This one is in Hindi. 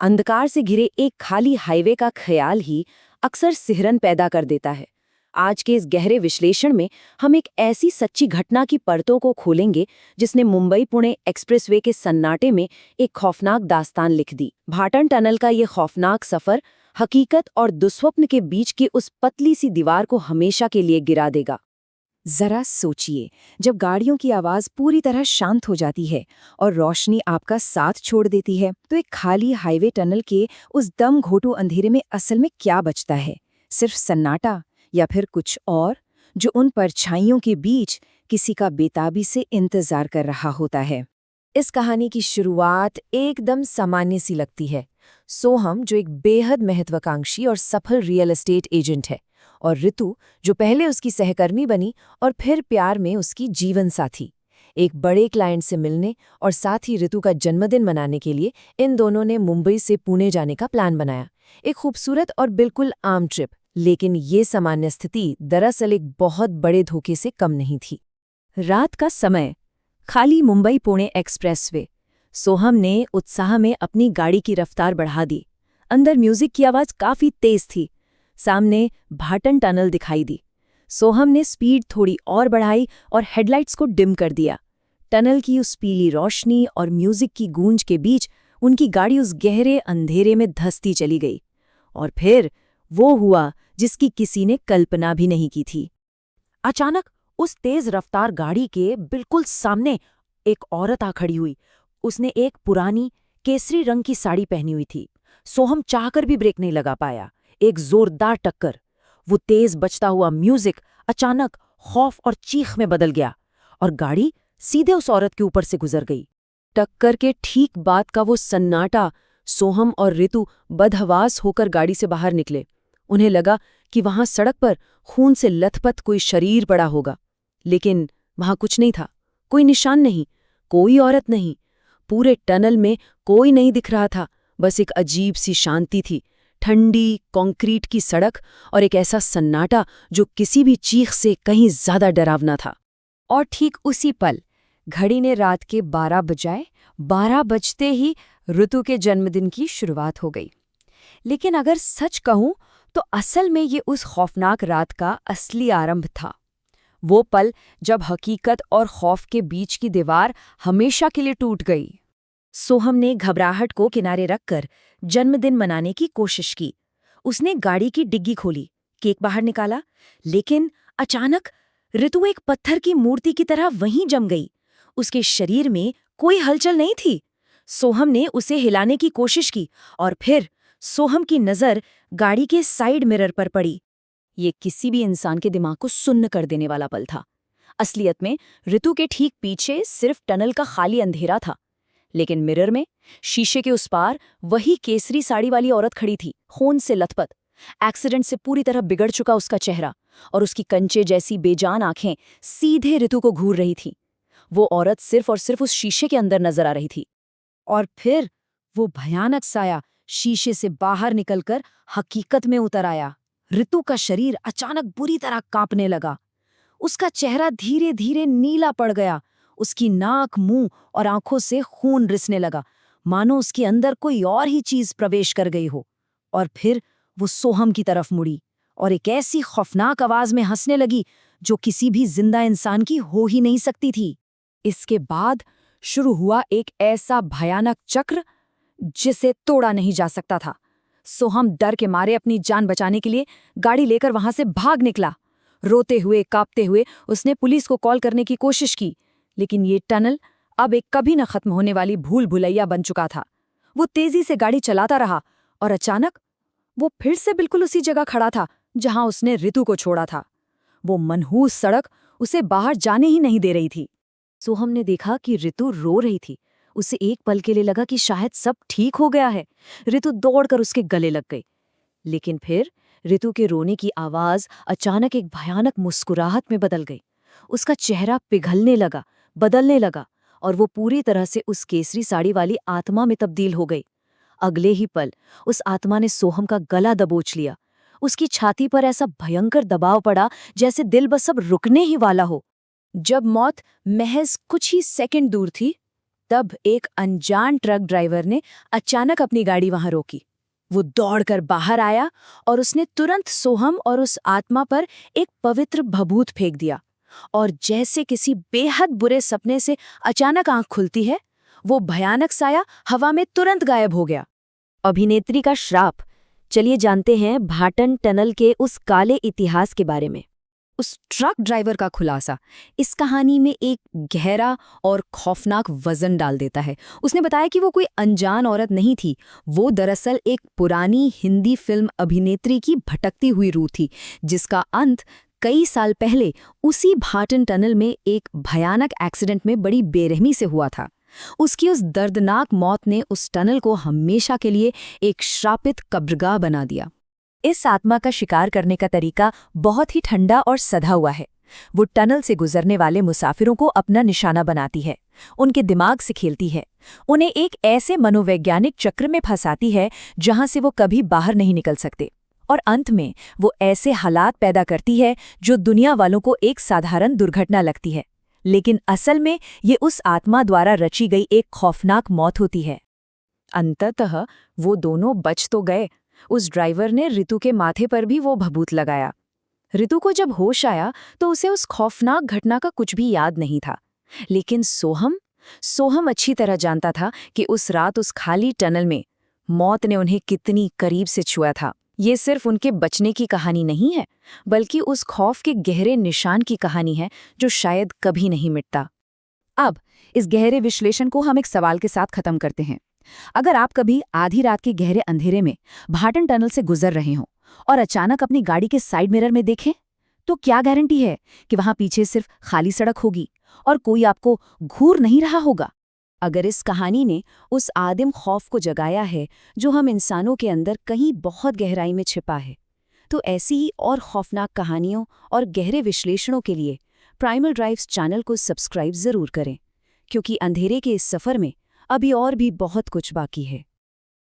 अंधकार से घिरे एक खाली हाईवे का ख्याल ही अक्सर सिहरन पैदा कर देता है। आज के इस गहरे विश्लेषण में हम एक ऐसी सच्ची घटना की परतों को खोलेंगे जिसने मुंबई पुणे एक्सप्रेसवे के सन्नाटे में एक खौफनाक दास्तान लिख दी। भाटन टनल का ये खौफनाक सफर हकीकत और दुस्वप्न के बीच की उस पतली सी दीवार को हमेशा के लिए गिरा देगा। जरा सोचिए, जब गाड़ियों की आवाज पूरी तरह शांत हो जाती है और रोशनी आपका साथ छोड़ देती है, तो एक खाली हाईवे टनल के उस दम घोटू अंधेरे में असल में क्या बचता है? सिर्फ सन्नाटा, या फिर कुछ और जो उन परछाइयों के बीच किसी का बेताबी से इंतजार कर रहा होता है? इस कहानी की शुरुआत एकदम सामान्य सी लगती है। सोहम, जो एक बेहद महत्वाकांक्षी और सफल रियल एस्टेट एजेंट है, और ऋतु, जो पहले उसकी सहकर्मी बनी और फिर प्यार में उसकी जीवन साथी। एक बड़े क्लाइंट से मिलने और साथ ही ऋतु का जन्मदिन मनाने के लिए इन दोनों ने मुंबई से पुणे जाने का प्लान बनाया। एक खूबसूरत और बिल्कुल आम ट्रिप, लेकिन ये सामान्य स्थिति दरअसल एक बहुत बड़े धोखे से कम नहीं थी। रात का समय, खाली मुंबई पुणे एक्सप्रेसवे। सोहम ने उत्साह में अपनी गाड़ी की रफ्तार बढ़ा दी। अंदर म्यूजिक की आवाज काफी तेज थी। सामने भाटन टनल दिखाई दी। सोहम ने स्पीड थोड़ी और बढ़ाई और हेडलाइट्स को डिम कर दिया। टनल की उस पीली रोशनी और म्यूजिक की गूंज के बीच उनकी गाड़ी उस गहरे अंधेरे में धंसती चली गई। और फिर वो हुआ जिसकी किसी ने कल्पना भी नहीं की थी। अचानक उस तेज रफ्तार गाड़ी के बिल्कुल सामने एक औरत आ खड़ी हुई। उसने एक पुरानी केसरी रंग की साड़ी पहनी हुई थी। सोहम चाहकर भी ब्रेक नहीं लगा पाया। एक जोरदार टक्कर, वो तेज बजता हुआ म्यूजिक अचानक खौफ और चीख में बदल गया और गाड़ी सीधे उस औरत के ऊपर से गुजर गई। टक्कर के ठीक बाद का वो सन्नाटा, सोहम और ऋतु बदहवास होकर गाड़ी से बाहर निकले। उन्हें लगा कि वहां सड़क पर खून से लथपथ कोई शरीर पड़ा होगा, लेकिन वहां कुछ नहीं था। कोई निशान नहीं, कोई औरत नहीं। पूरे टनल में कोई नहीं दिख रहा था। बस एक अजीब सी शांति थी, ठंडी कंक्रीट की सड़क और एक ऐसा सन्नाटा जो किसी भी चीख से कहीं ज्यादा डरावना था। और ठीक उसी पल घड़ी ने रात के 12 बजाए। 12 बजते ही ऋतु के जन्मदिन की शुरुआत हो गई। लेकिन अगर सच कहूं तो असल में ये उस खौफनाक रात का असली आरंभ था। वो पल जब हकीकत और खौफ के बीच की दीवार हमेशा के लिए टूट गई। सोहम ने घबराहट को किनारे रखकर जन्मदिन मनाने की कोशिश की। उसने गाड़ी की डिग्गी खोली, केक बाहर निकाला, लेकिन अचानक ऋतु एक पत्थर की मूर्ति की तरह वहीं जम गई। उसके शरीर में कोई हलचल नहीं थी। सोहम ने उसे हिलाने की कोशिश की और फिर सोहम की नज़र गाड़ी के साइड मिरर पर पड़ी। ये किसी भी इंसान के दिमाग को सुन्न कर देने वाला पल था। असलियत में ऋतु के ठीक पीछे सिर्फ टनल का खाली अंधेरा था, लेकिन मिरर में शीशे के उस पार वही केसरी साड़ी वाली औरत खड़ी थी, खून से लथपथ। एक्सीडेंट से पूरी तरह बिगड़ चुका उसका चेहरा और उसकी कंचे जैसी बेजान आंखें सीधे ऋतु को घूर रही थी। वो औरत सिर्फ और सिर्फ उस शीशे के अंदर नजर आ रही थी। और फिर वो भयानक साया शीशे से बाहर निकलकर हकीकत में उतर आया। ऋतु का शरीर अचानक बुरी तरह कांपने लगा। उसका चेहरा धीरे धीरे नीला पड़ गया। उसकी नाक, मुंह और आंखों से खून रिसने लगा, मानो उसके अंदर कोई और ही चीज प्रवेश कर गई हो। और फिर वो सोहम की तरफ मुड़ी और एक ऐसी खौफनाक आवाज में हंसने लगी जो किसी भी जिंदा इंसान की हो ही नहीं सकती थी। इसके बाद शुरू हुआ एक ऐसा भयानक चक्र जिसे तोड़ा नहीं जा सकता था। सोहम डर के मारे अपनी जान बचाने के लिए गाड़ी लेकर वहां से भाग निकला। रोते हुए, कांपते हुए उसने पुलिस को कॉल करने की कोशिश की, लेकिन ये टनल अब एक कभी न खत्म होने वाली भूल भुलैया बन चुका था। वो तेजी से गाड़ी चलाता रहा और अचानक वो फिर से बिल्कुल उसी जगह खड़ा था जहां उसने ऋतु को छोड़ा था। वो मनहूस सड़क उसे बाहर जाने ही नहीं दे रही थी। सोहम ने देखा कि ऋतु रो रही थी। उसे एक पल के लिए लगा कि शायद सब ठीक हो गया है। ऋतु दौड़कर उसके गले लग गई, लेकिन फिर ऋतु के रोने की आवाज अचानक एक भयानक मुस्कुराहट में बदल गई। उसका चेहरा पिघलने लगा, बदलने लगा और वो पूरी तरह से उस केसरी साड़ी वाली आत्मा में तब्दील हो गई। अगले ही पल उस आत्मा ने सोहम का गला दबोच लिया। उसकी छाती पर ऐसा भयंकर दबाव पड़ा जैसे दिल बस अब रुकने ही वाला हो। जब मौत महज कुछ ही सेकंड दूर थी, तब एक अनजान ट्रक ड्राइवर ने अचानक अपनी गाड़ी वहां रोकी। वो दौड़कर बाहर आया और उसने तुरंत सोहम और उस आत्मा पर एक पवित्र भभूत फेंक दिया। और जैसे किसी बेहद बुरे सपने से अचानक आंख खुलती है, वो भयानक साया हवा में तुरंत गायब हो गया। अभिनेत्री का श्राप। चलिए जानते हैं भाटन टनल के उस काले इतिहास के बारे में। उस ट्रक ड्राइवर का खुलासा इस कहानी में एक गहरा और खौफनाक वजन डाल देता है। उसने बताया कि वो कोई अनजान औरत नहीं थी, वो दरअसल एक पुरानी हिंदी फिल्म अभिनेत्री की भटकती हुई रूह थी, जिसका अंत कई साल पहले उसी भाटन टनल में एक भयानक एक्सीडेंट में बड़ी बेरहमी से हुआ था। उसकी उस दर्दनाक मौत ने उस टनल को हमेशा के लिए एक श्रापित कब्रगाह बना दिया। इस आत्मा का शिकार करने का तरीका बहुत ही ठंडा और सधा हुआ है। वो टनल से गुजरने वाले मुसाफिरों को अपना निशाना बनाती है, उनके दिमाग से खेलती है, उन्हें एक ऐसे मनोवैज्ञानिक चक्र में फंसाती है जहां से वो कभी बाहर नहीं निकल सकते। और अंत में वो ऐसे हालात पैदा करती है जो दुनिया वालों को एक साधारण दुर्घटना लगती है, लेकिन असल में ये उस आत्मा द्वारा रची गई एक खौफनाक मौत होती है। अंततः वो दोनों बच तो गए। उस ड्राइवर ने ऋतु के माथे पर भी वो भभूत लगाया। ऋतु को जब होश आया तो उसे उस खौफनाक घटना का कुछ भी याद नहीं था। लेकिन सोहम अच्छी तरह जानता था कि उस रात उस खाली टनल में मौत ने उन्हें कितनी करीब से छुआ था। ये सिर्फ उनके बचने की कहानी नहीं है, बल्कि उस खौफ के गहरे निशान की कहानी है जो शायद कभी नहीं मिटता। अब इस गहरे विश्लेषण को हम एक सवाल के साथ खत्म करते हैं। अगर आप कभी आधी रात के गहरे अंधेरे में भाटन टनल से गुजर रहे हों और अचानक अपनी गाड़ी के साइड मिरर में देखें, तो क्या गारंटी है कि वहां पीछे सिर्फ खाली सड़क होगी और कोई आपको घूर नहीं रहा होगा? अगर इस कहानी ने उस आदिम खौफ को जगाया है जो हम इंसानों के अंदर कहीं बहुत गहराई में छिपा है, तो ऐसी ही और खौफनाक कहानियों और गहरे विश्लेषणों के लिए प्राइमल ड्राइव्स चैनल को सब्सक्राइब जरूर करें, क्योंकि अंधेरे के इस सफर में अभी और भी बहुत कुछ बाकी है।